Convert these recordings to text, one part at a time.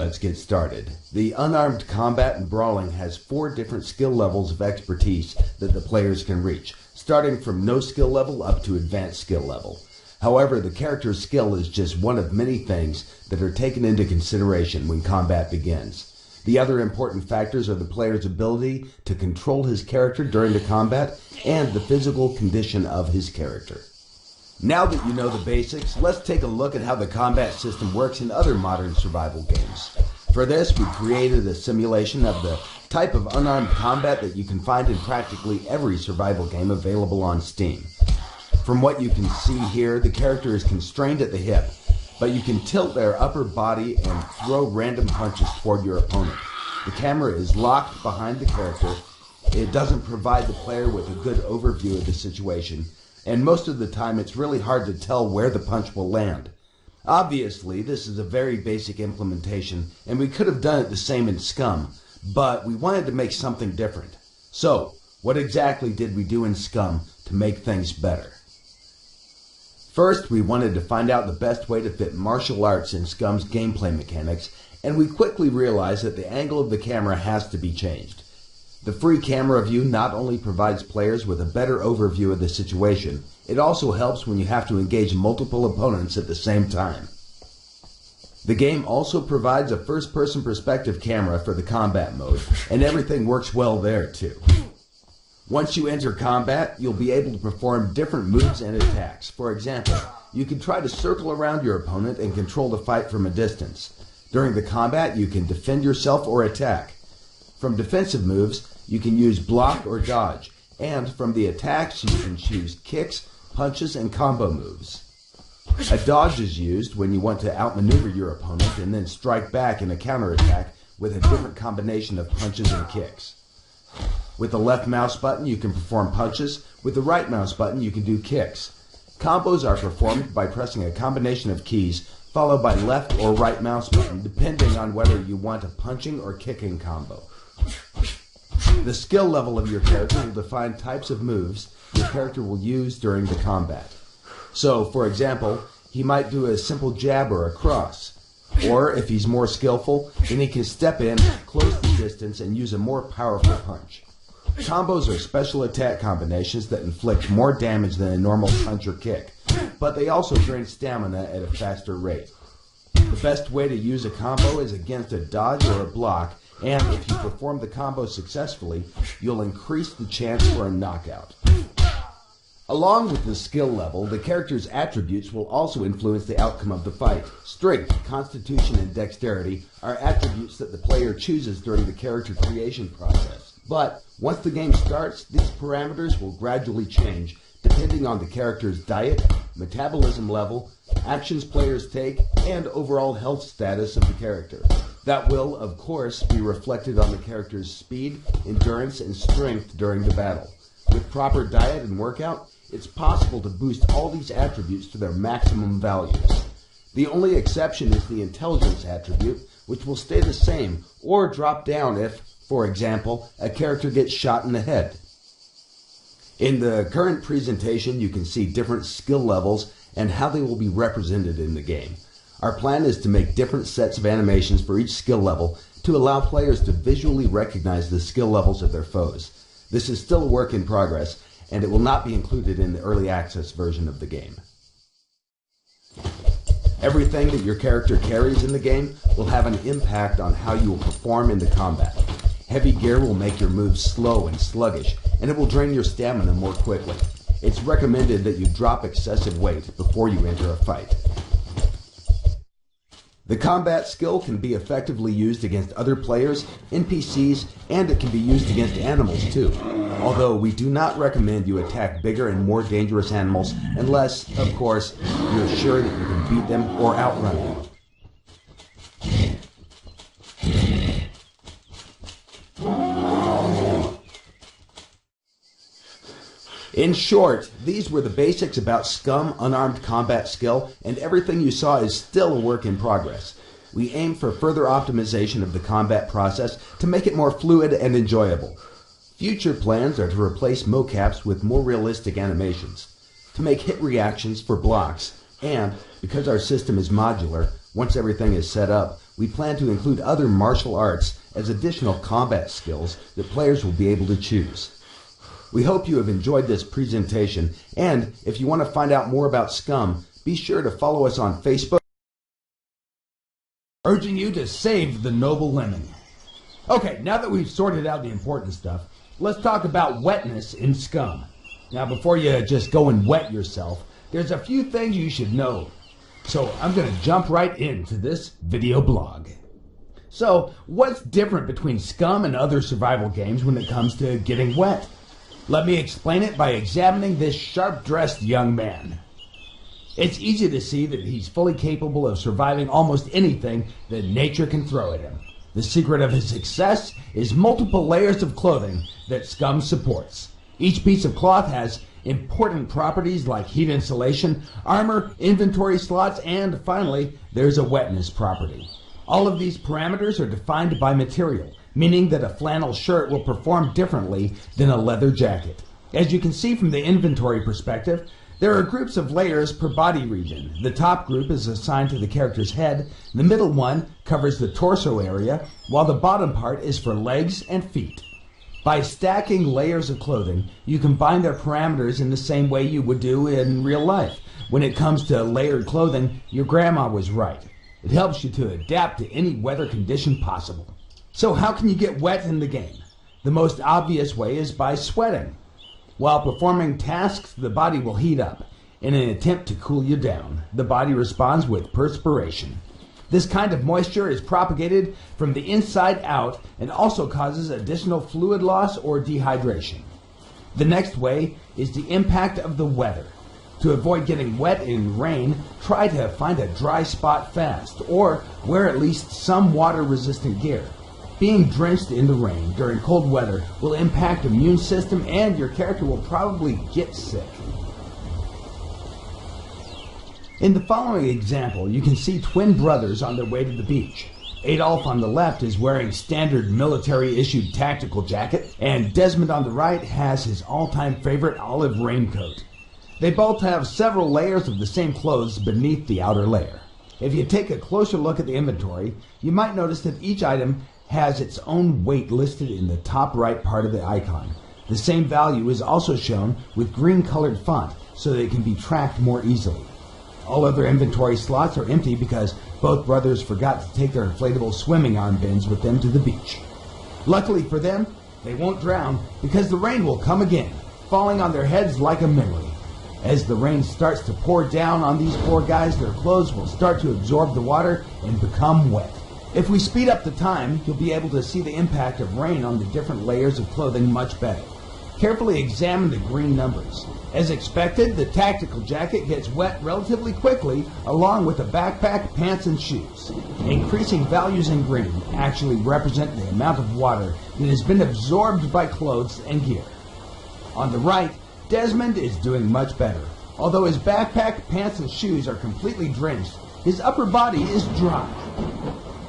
let's get started. The unarmed combat and brawling has 4 different skill levels of expertise that the players can reach, starting from no skill level up to advanced skill level. However, the character's skill is just one of many things that are taken into consideration when combat begins. The other important factors are the player's ability to control his character during the combat and the physical condition of his character. Now that you know the basics, let's take a look at how the combat system works in other modern survival games. For this, we created a simulation of the type of unarmed combat that you can find in practically every survival game available on Steam. From what you can see here, the character is constrained at the hip, but you can tilt their upper body and throw random punches toward your opponent. The camera is locked behind the character. It doesn't provide the player with a good overview of the situation, and most of the time it's really hard to tell where the punch will land. Obviously, this is a very basic implementation, and we could have done it the same in Scum, but we wanted to make something different. So, what exactly did we do in Scum to make things better? First, we wanted to find out the best way to fit martial arts in Scum's gameplay mechanics, and we quickly realized that the angle of the camera has to be changed. The free camera view not only provides players with a better overview of the situation, it also helps when you have to engage multiple opponents at the same time. The game also provides a first-person perspective camera for the combat mode, and everything works well there too. Once you enter combat, you'll be able to perform different moves and attacks. For example, you can try to circle around your opponent and control the fight from a distance. During the combat, you can defend yourself or attack. From defensive moves, you can use block or dodge, and from the attacks, you can choose kicks, punches, and combo moves. A dodge is used when you want to outmaneuver your opponent and then strike back in a counterattack with a different combination of punches and kicks. With the left mouse button, you can perform punches. With the right mouse button, you can do kicks. Combos are performed by pressing a combination of keys, followed by left or right mouse button, depending on whether you want a punching or kicking combo. The skill level of your character will define types of moves your character will use during the combat. So, for example, he might do a simple jab or a cross. Or, if he's more skillful, then he can step in, close the distance, and use a more powerful punch. Combos are special attack combinations that inflict more damage than a normal punch or kick, but they also drain stamina at a faster rate. The best way to use a combo is against a dodge or a block, and if you perform the combo successfully, you'll increase the chance for a knockout. Along with the skill level, the character's attributes will also influence the outcome of the fight. Strength, constitution, and dexterity are attributes that the player chooses during the character creation process. But once the game starts, these parameters will gradually change depending on the character's diet, metabolism level, actions players take, and overall health status of the character. That will, of course, be reflected on the character's speed, endurance, and strength during the battle. With proper diet and workout, it's possible to boost all these attributes to their maximum values. The only exception is the intelligence attribute, which will stay the same or drop down if, for example, a character gets shot in the head. In the current presentation, you can see different skill levels and how they will be represented in the game. Our plan is to make different sets of animations for each skill level to allow players to visually recognize the skill levels of their foes. This is still a work in progress, and it will not be included in the early access version of the game. Everything that your character carries in the game will have an impact on how you will perform in the combat. Heavy gear will make your moves slow and sluggish, and it will drain your stamina more quickly. It's recommended that you drop excessive weight before you enter a fight. The combat skill can be effectively used against other players, NPCs, and it can be used against animals too. Although we do not recommend you attack bigger and more dangerous animals unless, of course, you're sure that you can beat them or outrun them. In short, these were the basics about Scum unarmed combat skill, and everything you saw is still a work in progress. We aim for further optimization of the combat process to make it more fluid and enjoyable. Future plans are to replace mocaps with more realistic animations, to make hit reactions for blocks, and, because our system is modular, once everything is set up, we plan to include other martial arts as additional combat skills that players will be able to choose. We hope you have enjoyed this presentation, and if you want to find out more about Scum, be sure to follow us on Facebook, urging you to save the noble lemon. Okay, now that we've sorted out the important stuff, let's talk about wetness in Scum. Now, before you just go and wet yourself, there's a few things you should know. So I'm going to jump right into this video blog. So, what's different between Scum and other survival games when it comes to getting wet? Let me explain it by examining this sharp-dressed young man. It's easy to see that he's fully capable of surviving almost anything that nature can throw at him. The secret of his success is multiple layers of clothing that Scum supports. Each piece of cloth has important properties like heat insulation, armor, inventory slots, and finally, there's a wetness property. All of these parameters are defined by material, meaning that a flannel shirt will perform differently than a leather jacket. As you can see from the inventory perspective, there are groups of layers per body region. The top group is assigned to the character's head, the middle one covers the torso area, while the bottom part is for legs and feet. By stacking layers of clothing, you combine their parameters in the same way you would do in real life. When it comes to layered clothing, your grandma was right. It helps you to adapt to any weather condition possible. So how can you get wet in the game? The most obvious way is by sweating. While performing tasks, the body will heat up. In an attempt to cool you down, the body responds with perspiration. This kind of moisture is propagated from the inside out and also causes additional fluid loss or dehydration. The next way is the impact of the weather. To avoid getting wet in rain, try to find a dry spot fast or wear at least some water-resistant gear. Being drenched in the rain during cold weather will impact the immune system and your character will probably get sick. In the following example, you can see twin brothers on their way to the beach. Adolf on the left is wearing standard military-issued tactical jacket, and Desmond on the right has his all-time favorite olive raincoat. They both have several layers of the same clothes beneath the outer layer. If you take a closer look at the inventory, you might notice that each item has its own weight listed in the top right part of the icon. The same value is also shown with green-colored font so that it can be tracked more easily. All other inventory slots are empty because both brothers forgot to take their inflatable swimming armbands with them to the beach. Luckily for them, they won't drown because the rain will come again, falling on their heads like a memory. As the rain starts to pour down on these poor guys, their clothes will start to absorb the water and become wet. If we speed up the time, you'll be able to see the impact of rain on the different layers of clothing much better. Carefully examine the green numbers. As expected, the tactical jacket gets wet relatively quickly, along with the backpack, pants, and shoes. Increasing values in green actually represent the amount of water that has been absorbed by clothes and gear. On the right, Desmond is doing much better. Although his backpack, pants, and shoes are completely drenched, his upper body is dry.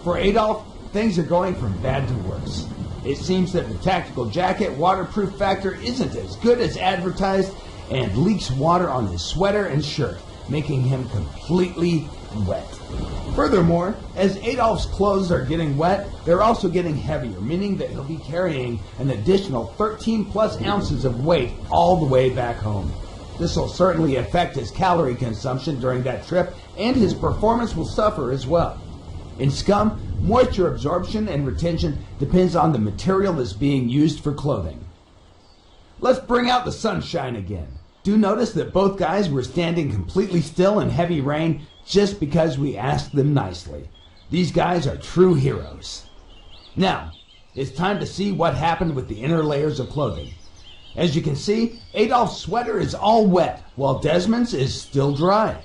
For Adolf, things are going from bad to worse. It seems that the tactical jacket waterproof factor isn't as good as advertised and leaks water on his sweater and shirt, making him completely wet. Furthermore, as Adolf's clothes are getting wet, they're also getting heavier, meaning that he'll be carrying an additional 13 plus ounces of weight all the way back home. This will certainly affect his calorie consumption during that trip, and his performance will suffer as well. In Scum, moisture absorption and retention depends on the material that's being used for clothing. Let's bring out the sunshine again. Do notice that both guys were standing completely still in heavy rain just because we asked them nicely. These guys are true heroes. Now, it's time to see what happened with the inner layers of clothing. As you can see, Adolf's sweater is all wet, while Desmond's is still dry.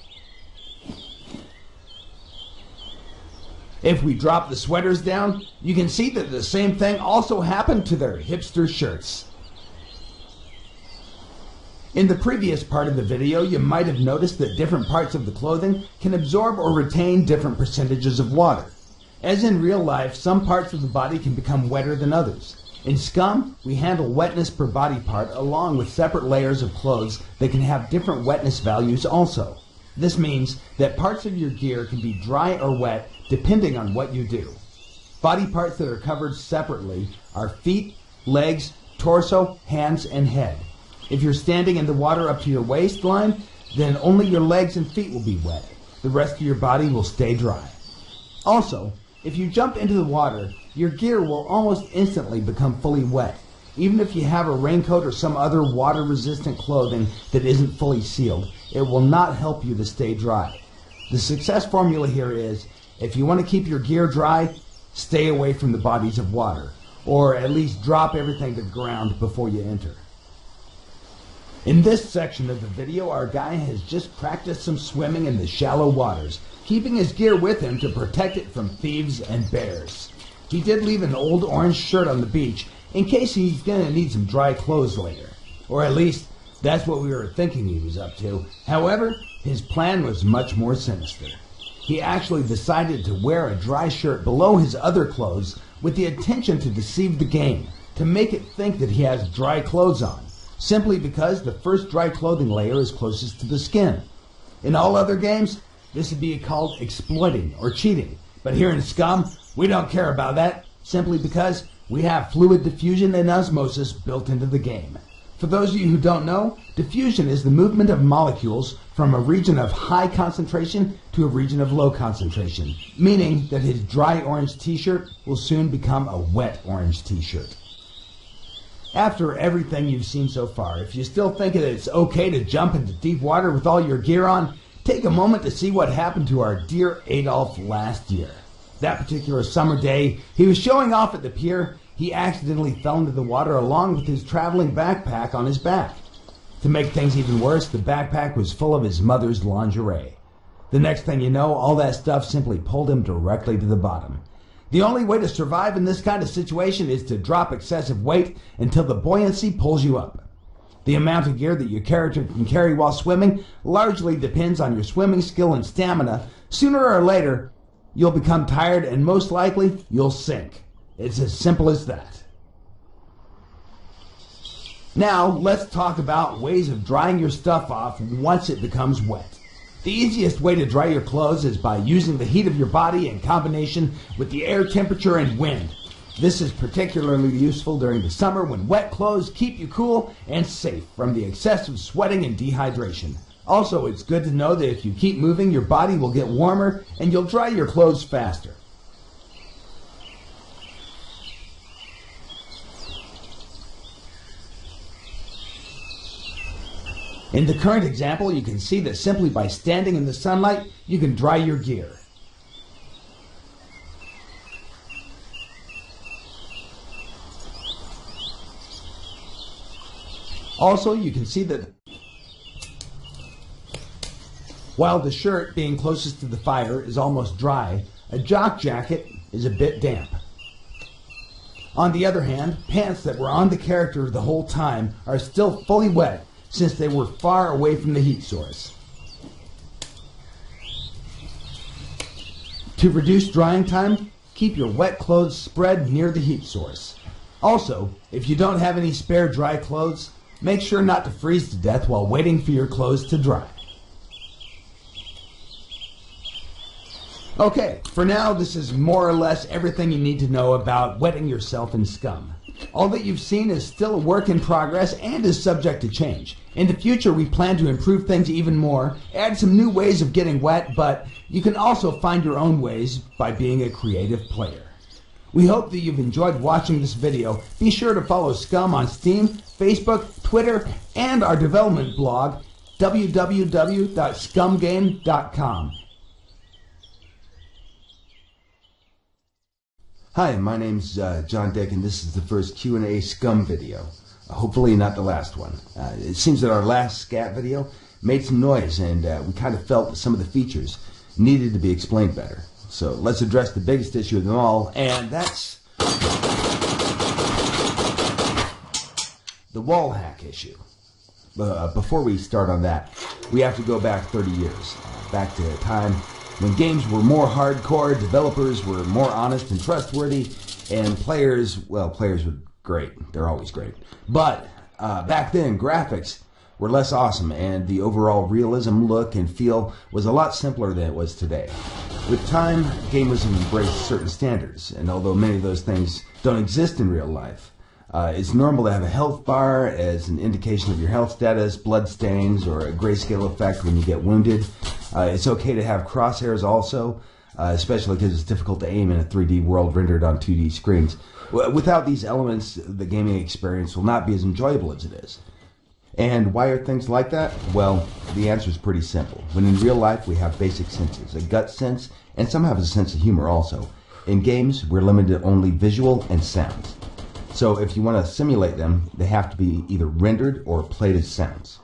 If we drop the sweaters down, you can see that the same thing also happened to their hipster shirts. In the previous part of the video, you might have noticed that different parts of the clothing can absorb or retain different percentages of water. As in real life, some parts of the body can become wetter than others. In Scum, we handle wetness per body part along with separate layers of clothes that can have different wetness values also. This means that parts of your gear can be dry or wet depending on what you do. Body parts that are covered separately are feet, legs, torso, hands, and head. If you're standing in the water up to your waistline, then only your legs and feet will be wet. The rest of your body will stay dry. Also, if you jump into the water, your gear will almost instantly become fully wet. Even if you have a raincoat or some other water-resistant clothing that isn't fully sealed, it will not help you to stay dry. The success formula here is, if you want to keep your gear dry, stay away from the bodies of water, or at least drop everything to the ground before you enter. In this section of the video, our guy has just practiced some swimming in the shallow waters, keeping his gear with him to protect it from thieves and bears. He did leave an old orange shirt on the beach in case he's going to need some dry clothes later. Or at least, that's what we were thinking he was up to. However, his plan was much more sinister. He actually decided to wear a dry shirt below his other clothes with the intention to deceive the game, to make it think that he has dry clothes on, simply because the first dry clothing layer is closest to the skin. In all other games, this would be called exploiting or cheating. But here in Scum, we don't care about that, simply because we have fluid diffusion and osmosis built into the game. For those of you who don't know, diffusion is the movement of molecules from a region of high concentration to a region of low concentration, meaning that his dry orange t-shirt will soon become a wet orange t-shirt. After everything you've seen so far, if you still think that it's okay to jump into deep water with all your gear on, take a moment to see what happened to our dear Adolf last year. That particular summer day, he was showing off at the pier. He accidentally fell into the water along with his traveling backpack on his back. To make things even worse, the backpack was full of his mother's lingerie. The next thing you know, all that stuff simply pulled him directly to the bottom. The only way to survive in this kind of situation is to drop excessive weight until the buoyancy pulls you up. The amount of gear that your character can carry while swimming largely depends on your swimming skill and stamina. Sooner or later, you'll become tired and most likely you'll sink. It's as simple as that. Now, let's talk about ways of drying your stuff off once it becomes wet. The easiest way to dry your clothes is by using the heat of your body in combination with the air temperature and wind. This is particularly useful during the summer when wet clothes keep you cool and safe from the excessive sweating and dehydration. Also, it's good to know that if you keep moving, your body will get warmer and you'll dry your clothes faster. In the current example, you can see that simply by standing in the sunlight, you can dry your gear. Also, you can see that while the shirt, being closest to the fire, is almost dry, a jock jacket is a bit damp. On the other hand, pants that were on the character the whole time are still fully wet, since they were far away from the heat source. To reduce drying time, keep your wet clothes spread near the heat source. Also, if you don't have any spare dry clothes, make sure not to freeze to death while waiting for your clothes to dry. Okay, for now, this is more or less everything you need to know about wetting yourself in Scum. All that you've seen is still a work in progress and is subject to change. In the future, we plan to improve things even more, add some new ways of getting wet, but you can also find your own ways by being a creative player. We hope that you've enjoyed watching this video. Be sure to follow Scum on Steam, Facebook, Twitter, and our development blog, www.scumgame.com. Hi, my name's John Dick, and this is the first Q&A Scum video. Hopefully not the last one. It seems that our last scat video made some noise, and we kind of felt that some of the features needed to be explained better. So let's address the biggest issue of them all, and that's the wall hack issue. Before we start on that, we have to go back 30 years, back to a time when games were more hardcore, developers were more honest and trustworthy, and players were great. They're always great. But back then, graphics were less awesome, and the overall realism, look, and feel was a lot simpler than it was today. With time, gamers have embraced certain standards, and although many of those things don't exist in real life, it's normal to have a health bar as an indication of your health status, blood stains, or a grayscale effect when you get wounded. It's okay to have crosshairs also, especially because it's difficult to aim in a 3D world rendered on 2D screens. Without these elements, the gaming experience will not be as enjoyable as it is. And why are things like that? Well, the answer is pretty simple. When in real life we have basic senses, a gut sense, and some have a sense of humor also. In games, we're limited to only visual and sounds. So if you want to simulate them, they have to be either rendered or played as sounds.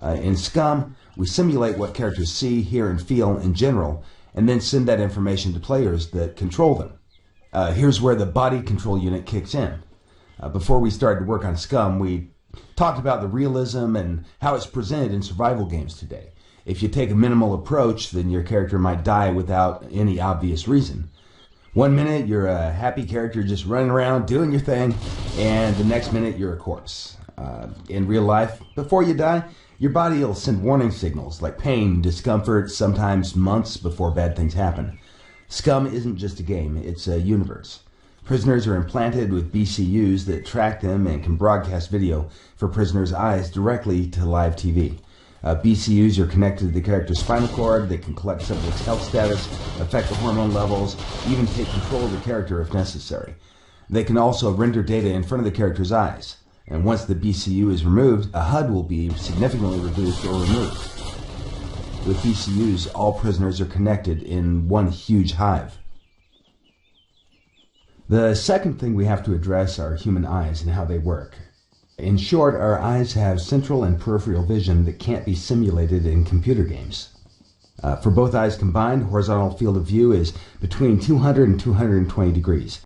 In Scum, we simulate what characters see, hear, and feel in general, and then send that information to players that control them. Here's where the body control unit kicks in. Before we started to work on Scum, we talked about the realism and how it's presented in survival games today. If you take a minimal approach, then your character might die without any obvious reason. One minute you're a happy character just running around doing your thing, and the next minute you're a corpse. In real life, before you die, your body will send warning signals like pain, discomfort, sometimes months before bad things happen. Scum isn't just a game, it's a universe. Prisoners are implanted with BCUs that track them and can broadcast video for prisoners' eyes directly to live TV. BCUs are connected to the character's spinal cord. They can collect subject's health status, affect the hormone levels, even take control of the character if necessary. They can also render data in front of the character's eyes. And once the BCU is removed, a HUD will be significantly reduced or removed. With BCUs, all prisoners are connected in one huge hive. The second thing we have to address are human eyes and how they work. In short, our eyes have central and peripheral vision that can't be simulated in computer games. For both eyes combined, horizontal field of view is between 200 and 220 degrees.